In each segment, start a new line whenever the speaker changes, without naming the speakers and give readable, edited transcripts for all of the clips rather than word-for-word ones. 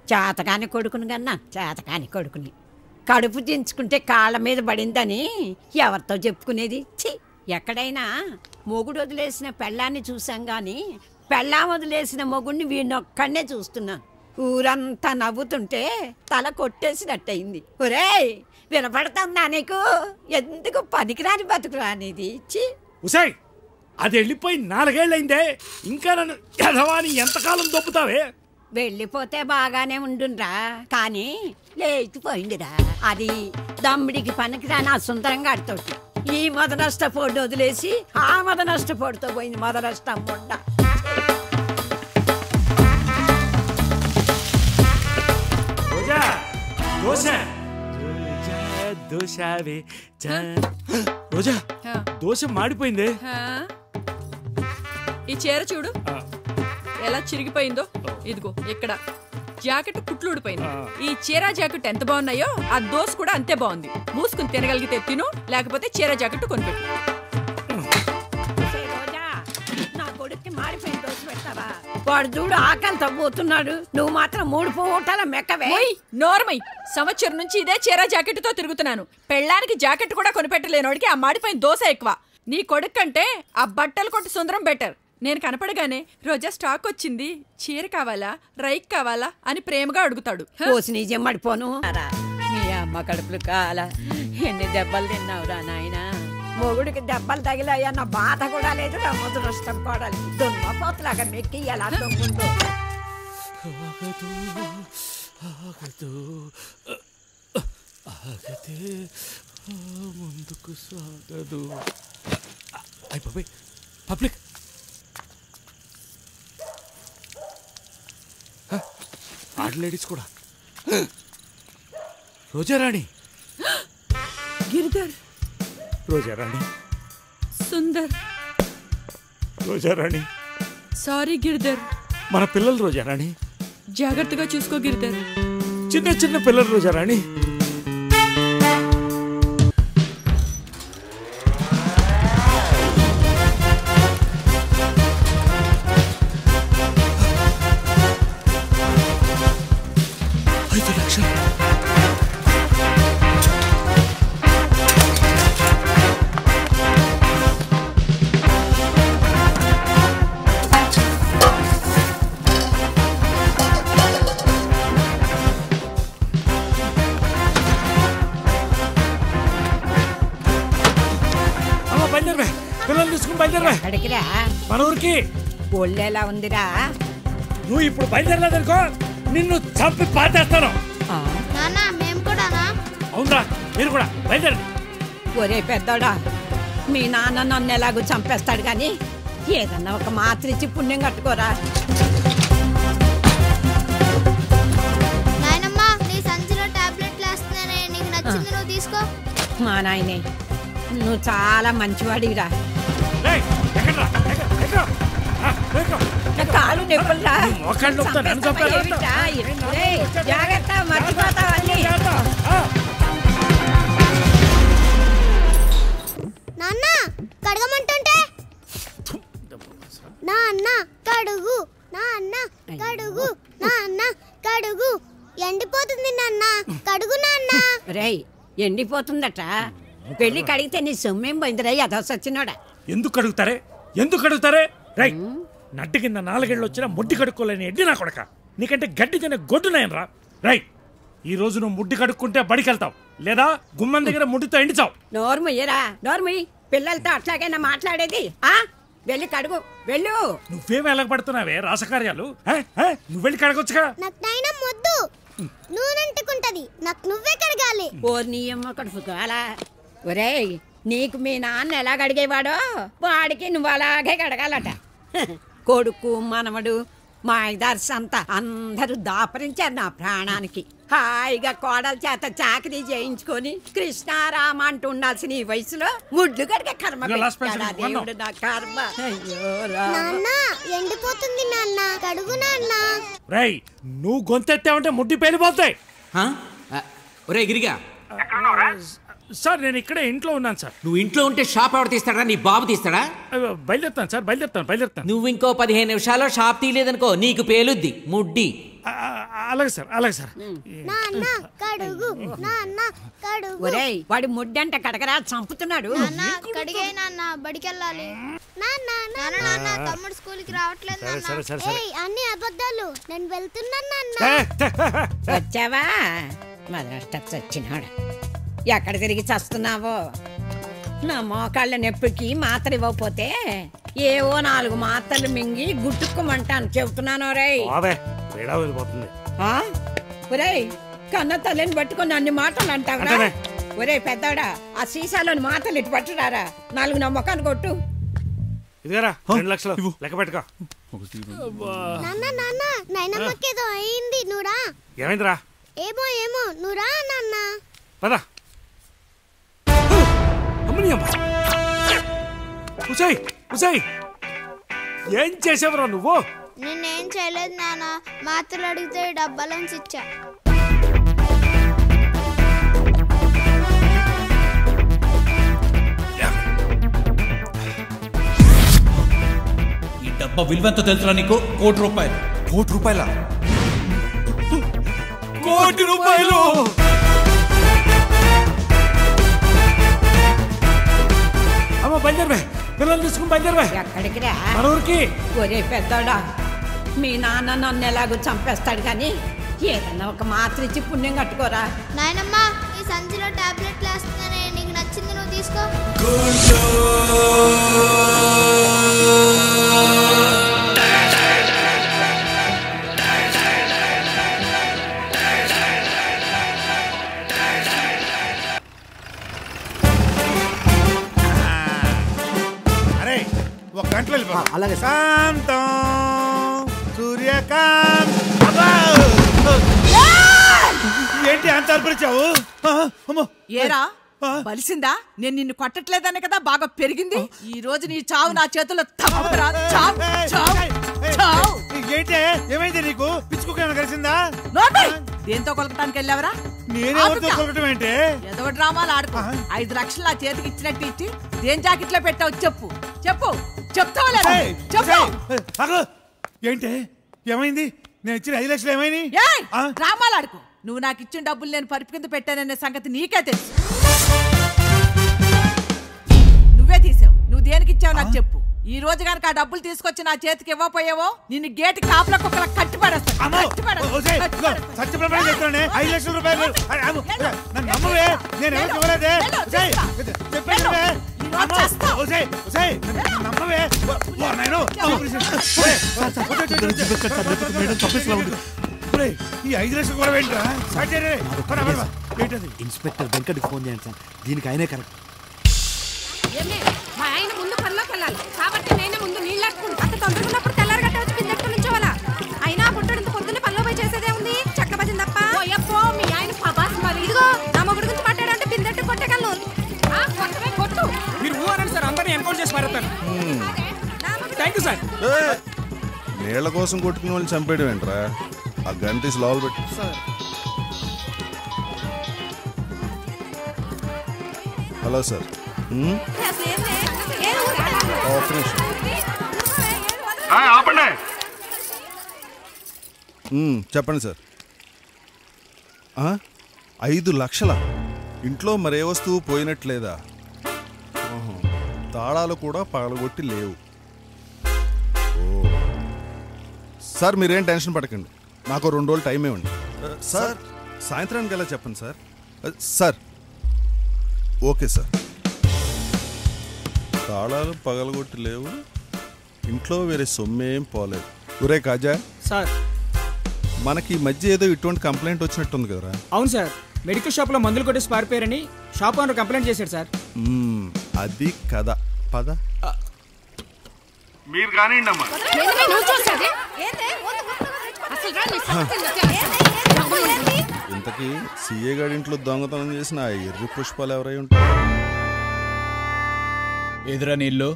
చేతకాని కొడుకుని కన్నా చేతకాని కొడుకుని కడుపు దించుకుంటే కాళ్ళ మీద పడిందని ఎవరితో చెప్పుకునేది? ఛీ! ఎక్కడైనా మొగుడు వదిలేసిన పెళ్ళాన్ని చూసాం గాని పెళ్ళాం వదిలేసిన మొగుడిని వీడినొక్కడనే చూస్తున్నాను. ఊరంతా నవ్వుతుంటే తల కొట్టేసినట్టయింది. ఒరేయ్, వినపడుతుందా నీకు? ఎందుకు పనికిరాని బతుకురానిది?
ఉసాయ్, అది వెళ్ళిపోయి 4 ఏళ్ళైందే, ఇంకా నన్ను ఎదవాని ఎంతకాలం దొప్పుతావే?
వెళ్ళిపోతే బాగానే ఉండుండ్రా, కానీ లేచిపోయిందిరా. అది దమ్ముడికి పనికిరాని ఆ సుందరంగా ఆడుతోటి ఈ మద నష్టపోటు వదిలేసి ఆ మద నష్టపోటుతో పోయింది. మద నష్టం మొండ.
రోజా, దోశ మాడిపోయింది.
ఈ చీర చూడు ఎలా చిరిగిపోయిందో. ఇదిగో ఇక్కడ జాకెట్ కుట్లు ఊడిపోయింది. ఈ చీర జాకెట్ ఎంత బాగున్నాయో ఆ దోశ కూడా అంతే బాగుంది. మూసుకుని తినగలిగితే తిను, లేకపోతే చీర జాకెట్ కొనిపెట్టు.
వాడు చూడు ఆకలితో పోతున్నాడు, నువ్వు మాత్రం 3 పూటల మెక్కవే.
నోర్మై, సంవత్సరం నుంచి ఇదే చీర జాకెట్ తో తిరుగుతున్నాను. పెళ్ళానికి జాకెట్ కూడా కొనిపెట్టలేనోడికి ఆ మాడిపోయిన దోశ ఎక్కువ. నీ కొడుకు కంటే ఆ బట్టలు కొట్టి సుందరం బెటర్. నేను కనపడగానే రోజా స్టాక్ వచ్చింది, చీర కావాలా, రైక్ కావాలా అని ప్రేమగా అడుగుతాడు.
కోసి జమ్మడిపోను. మీ అమ్మ కడుపులు కాల ఎన్ని దెబ్బలు తిన్నావురా నాయనా. మొగుడికి దెబ్బలు తగిలాయన్న బాధ కూడా లేదు. రమ్మదు నష్టం కోడాలి దున్నపోతులాగా మెక్కి ఎలా దొంగుందో.
ముందుకు సాగదు. అయిపోయి పబ్లిక్ లేడీస్ కూడా. రోజారాణి,
గిరిధర్,
రోజారాణి,
సుందర్,
రోజారాణి.
సారీ గిరిధర్.
మన పిల్లలు రోజారాణి,
జాగ్రత్తగా చూసుకో గిరిధర్.
చిన్న చిన్న పిల్లలు రోజారాణి.
అడిగిరా
మన ఊరికి.
ఒళ్ళెలా ఉందిరా?
నువ్వు ఇప్పుడు బయలుదేరలేదనుకో, నిన్ను చంపి పాతేస్తాను. అవునరా, మీరు కూడా బయలుదేరండి.
ఒరే పెద్దోడా, మీ నాన్న నన్ను ఎలాగో చంపేస్తాడు గాని ఏదన్నా ఒక మాత్ర ఇచ్చి పుణ్యం కట్టుకోరా. మా నాయనే, నువ్వు చాలా మంచివాడివిరా. కాలు నొప్పులురా, జాగ్రత్త, మర్చిపోతావన్నీ.
నాన్న కడగమంటుంటే నాన్న కడుగు, నాన్న కడుగు, నాన్న కడుగు, ఎండిపోతుంది నాన్న కడుగు నాన్న.
రేయ్, ఎండిపోతుందట. పెళ్లి కడిగితే నీ సొమ్మేం పోయిందిరా అదొచ్చినోడా.
ఎందుకు కడుగుతారే, ఎందుకు కడుగుతారే? రై, నడ్డి కింద 4 ఏళ్ళు వచ్చినా ముడ్డి కడుక్కోలేని ఎడ్డి నా కొడక. నీకంటే గడ్డి తినే గొడ్డున్నాయను రా. రై, ఈ రోజు నువ్వు ముడ్డి కడుక్కుంటే బడికెళ్తావు, లేదా గుమ్మం దగ్గర ముడ్డితో ఎండిచావు.
నోర్మయ్యరా, నోర్మయ్యి. పిల్లలతో అట్లాగైనా మాట్లాడేది? వెళ్ళి కడుగు, వెళ్ళు.
నువ్వేం వెలగబడుతున్నావే రాసకార్యాలు? నువ్వు వెళ్ళి కడగొచ్చుగా.
నూనెంటుకుంటది, నాకు నువ్వే కడగాలి.
ఓ నీ అమ్మ కడుపు కాలా. ఒరేయ్, నీకు మీ నాన్న ఎలా కడిగేవాడో వాడికి నువ్వు అలాగే కడగాలట. కొడుకు మనవడు మా ఇదార్స్ అంతా అందరూ దాపరించారు నా ప్రాణానికి. హాయిగా కోడల చేత చాకరీ చేయించుకొని కృష్ణారామ అంటూ ఉండాల్సిన ఈ వయసులో ముడ్లు కడిగే కర్మ దేవుడు నా కర్మ. అయ్యో
ఎండిపోతుంది నాన్న కడుగు నాన్న.
రేయ్, నువ్వు గొంతెత్తావంటే ముడ్డి పేలిపోతాయి.
ఒరే గిరిగా,
సార్ నేను ఇక్కడే ఇంట్లో ఉన్నాను సార్.
నువ్వు ఇంట్లో ఉంటే షాప్ ఎవరు తీస్తాడా? నీ బాబు తీస్తాడా?
బయలుదేరుతాను సార్, బయలుదేరుతాను.
నువ్వు ఇంకో 15 నిమిషాల్లో షాప్ తీయలేదనుకో నీకు పేలుద్ది ముడ్డి.
అలాగే సార్ అలాగే సార్.
నాన్న కడుగు నాన్న కడుగు
ఒరేయ్ వాడి ముడ్డంట కడగరా చంపుతున్నాడు.
నాన్న కడిగే నాన్న బడికెళ్ళాలి. నాన్న నాన్న నాన్న తమ్ముడు స్కూల్కి రావట్లేదు
సరే
నాన్న.
సరే సరే సరే.
ఏయ్ అన్ని అబద్ధాలు నేను వెళ్తున్నాను నాన్న
వచ్చావా మదనష్టప్స్ వచ్చినాడు. ఎక్కడ తిరిగి చస్తున్నావో? నా మోకాళ్ళ నొప్పికి మాత్ర ఇవ్వకపోతే ఏవో 4 మాత్రలు మింగి గుట్టుకోమంటాను చెబుతున్నాను. రేయ్
బాబే తేడా వెళ్ళిపోతుంది.
ఒరేయ్ కన్న తల్లిని పట్టుకొని అన్ని మాటలు అంటావురా?
అంటేనే.
ఒరేయ్ పెద్దోడా ఆ సీసాలోని మాటలు ఇటు పట్టురారా, 4 నా మొఖాన్ని కొట్టు.
ఇదిగారా 2 లక్షలు లెక్క పెట్టుకో.
నాన్న నాన్న నైనమ్మకేదో అయింది నువ్వురా.
ఏమైందిరా?
ఏమో ఏమో నువ్వురా నాన్న.
పద. అమ్మని అమ్మ. ఉసై ఉసై ఏం చేసావురా నువ్వు?
నిన్నేం చేయలేదు నాన్న. మాత్రలు అడిగితే డబ్బాలోంచి ఇచ్చా.
ఈ డబ్బా విలువెంత తెలుసురా నీకు? ₹1,00,00,000.
₹1,00,00,000?
₹1,00,00,000. అమ్మ బయలుదేరవే, పిల్లలు తీసుకుని బయలుదేరవే.
ఎక్కడికి రా?
మన ఊరికి.
ఒరే పెద్దోడా మీ నాన్న నన్ను ఎలాగో చంపేస్తాడు కానీ ఏదన్నా ఒక మాత్ర ఇచ్చి పుణ్యం కట్టుకోరా.
నాయనమ్మ ఈ సంచిలో టాబ్లెట్లు వేస్తున్నానే, నీకు నచ్చింది నువ్వు తీసుకో.
అరే ఒక గంటలో వెళ్ళిపో.
అలాగే
శాంతం సూర్యకాంత్. ఏంటి అంత అర్పరిచావు?
ఏరా బలిసిందా? నేను నిన్ను కొట్టట్లేదనే కదా బాగా పెరిగింది. ఈ రోజు నీ చావు నా చేతుల్లో తప్పదురా. చావు చావు చావు.
ఏంటి ఏమైంది నీకు? పిచ్చుకోక కలిసిందా?
దేంతో కొలకటానికి వెళ్ళావరా?
నేనేమవుతో కొలకటం ఏంటి?
ఏదో డ్రామాలు ఆడుకో. 5 లక్షలు నా చేతికి ఇచ్చినట్టు ఇచ్చి దేని జాకెట్లో పెట్టావు చెప్పు చెప్పు. చెప్తావా లేదా? చెప్పు.
ఏంటి ఏమైంది? నేను ఇచ్చిన 5 లక్షలు ఏమైంది?
డ్రామాలు ఆడుకో. నువ్వు నాకు ఇచ్చిన డబ్బులు నేను పరుపు కింద పెట్టాననే సంగతి నీకే తెలుసు. నువ్వే తీసావు. నువ్వు దేనికి ఇచ్చావు నాకు చెప్పు. ఈ రోజు కనుక ఆ డబ్బులు తీసుకొచ్చి నా చేతికి ఇవ్వపోయావో నిన్ను గేటు కాపుల కుక్కల కట్టి పడేస్తాను.
సత్యప్రభ చెప్తానే 5 లక్షల రూపాయలు. నన్ను నమ్మవే, నేను ఎవరికి ఇవ్వలేదే. నమ్మవే. ఈ 5 లక్షలు కూడా ఏంట్రా? ఏంటది?
ఇన్స్పెక్టర్ వెంకట్కి ఫోన్ చేయండి సార్, దీనికి ఆయనే కరెక్ట్.
మా ఆయన ముందు పనిలోకి వెళ్ళాలి కాబట్టి నేనే ముందు నీళ్ళు అట్టుకుంటా. అంత తొందరగా ఉన్నప్పుడు తెల్లారి గట్ట వచ్చి కిందెట్టు నుంచోవాలా? అయినా పుట్టడంత పొద్దున్నే పనిలో పోయి చేసేదే ఉంది. చక్క భజన తప్ప. ఓయప్పో మీ ఆయన పబాస్ మరి. ఇదిగో నా మొగుడు గురించి మాట్లాడంటే బిందెట్టు కొట్టగలను. కొట్టమే కొట్టు.
మీరు ఊరండి సార్, అందరినీ ఎన్కౌంటర్ చేసి మారేస్తాను. Thank you sir.
నీళ్ల కోసం కొట్టుకున్న వాళ్ళని చంపేయడం ఏంట్రా? ఆ గన్ తీసి లోపల పెట్టు. Hello sir. చెప్పండి సార్. 5 లక్షల ఇంట్లో మరే వస్తువు పోయినట్లేదా? తాళాలు కూడా పగలగొట్టి లేవు. ఓ సార్, మీరేం టెన్షన్ పడకండి, నాకు 2 రోజులు టైం ఇవ్వండి సార్. సాయంత్రానికి ఎలా చెప్పండి సార్. Sir okay sir. తాళాలు పగలగొట్టి లేవు, ఇంట్లో వేరే సొమ్మేం పోలేదు. ఒరే కాజా
సార్,
మనకి ఈ మధ్య ఏదో ఇటువంటి కంప్లైంట్ వచ్చినట్టుంది కదరా?
అవును సార్, మెడికల్ షాప్ లో మందులు కొట్టేసి పారిపోయారని షాప్ ఓనర్ కంప్లైంట్ చేశాడు సార్.
అది కదా. పద
మీరు కానివ్వండి అమ్మా.
ఇంతకీ సీఏ గారి ఇంట్లో దొంగతనం చేసిన ఆ ఎర్రి పుష్పాలు ఎవరై ఉంటారు?
ఎదురా నీళ్ళు?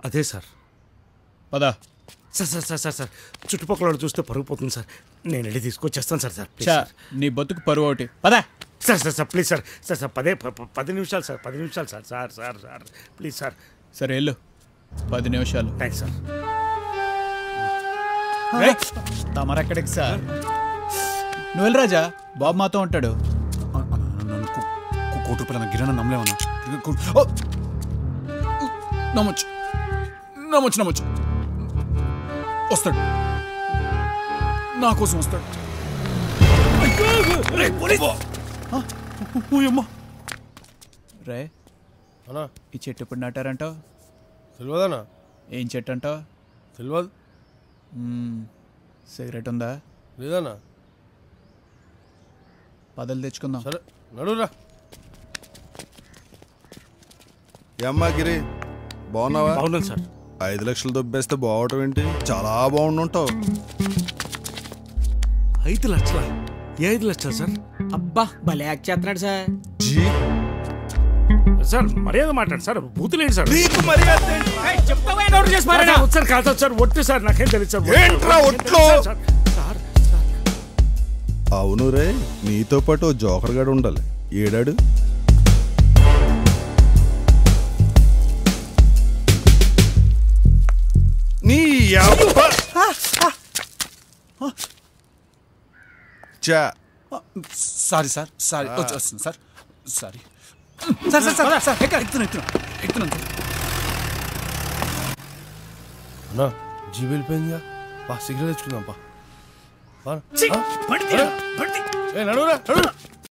అదే సార్.
పదా.
Sir sir sir sir sir చుట్టుపక్కల చూస్తే పరుగు పోతుంది సార్. నేను వెళ్ళి తీసుకొచ్చేస్తాను సార్. సార్
నీ బతుకు పరువు ఒకటి. పదా
sir. Sir sir please sir. Sir sir 10 నిమిషాలు సార్. 10 నిమిషాలు sir. Sir sir sir please sir.
సరే వెళ్ళు. 10 నిమిషాలు.
Thanks sir.
తమరెక్కడికి సార్ నువ్వు వెళ్ళి రాజా బాబు మాతో ఉంటాడు.
కోటి రూపాయలు గిరణ నమ్మలేమన్నా. నమ్మొచ్చు నమ్మొచ్చు నమ్మొచ్చు. వస్తాడు, నా కోసం వస్తాడు.
రే ఈ చెట్టు ఎప్పుడు నాటారంటావు?
తెలియదన్నా.
ఏం చెట్టు అంటావు?
తెలియదు.
సిగరెట్ ఉందా?
లేదన్నా.
పదలు తెచ్చుకుందాం.
సరే నడురా.
ఏమ్మా గిరి, బాగున్నావా?
బాగున్నాను సార్.
5 లక్షలు దొబ్బేస్తే బాగోవటం ఏంటి? చాలా బాగుండుంటావు.
5 లక్షల? ఏ 5 లక్షలు సార్?
అబ్బా భలే యాక్ట్ చేస్తున్నాడు సార్.
సార్ మర్యాద మాట్లాడు సార్, బూతులేండి సార్.
నీకు మర్యాద
సార్ కాదు సార్, ఒట్టు సార్, నాకేం తెలియదు సార్.
ఏంట్రా ఒట్లు? అవును రే, నీతో పాటు జోకర్ గాడు ఉండాలి. ఏడాడు? నీ
సారీ సార్, సారీ వస్తుంది sir, sorry sir. Sir sir sir ఎక్కుతున్నాను.
అన్నా జీబీ వెళ్ళిపోయిందిగా. సిగరెట్ తెచ్చుకుందాం. నడురా.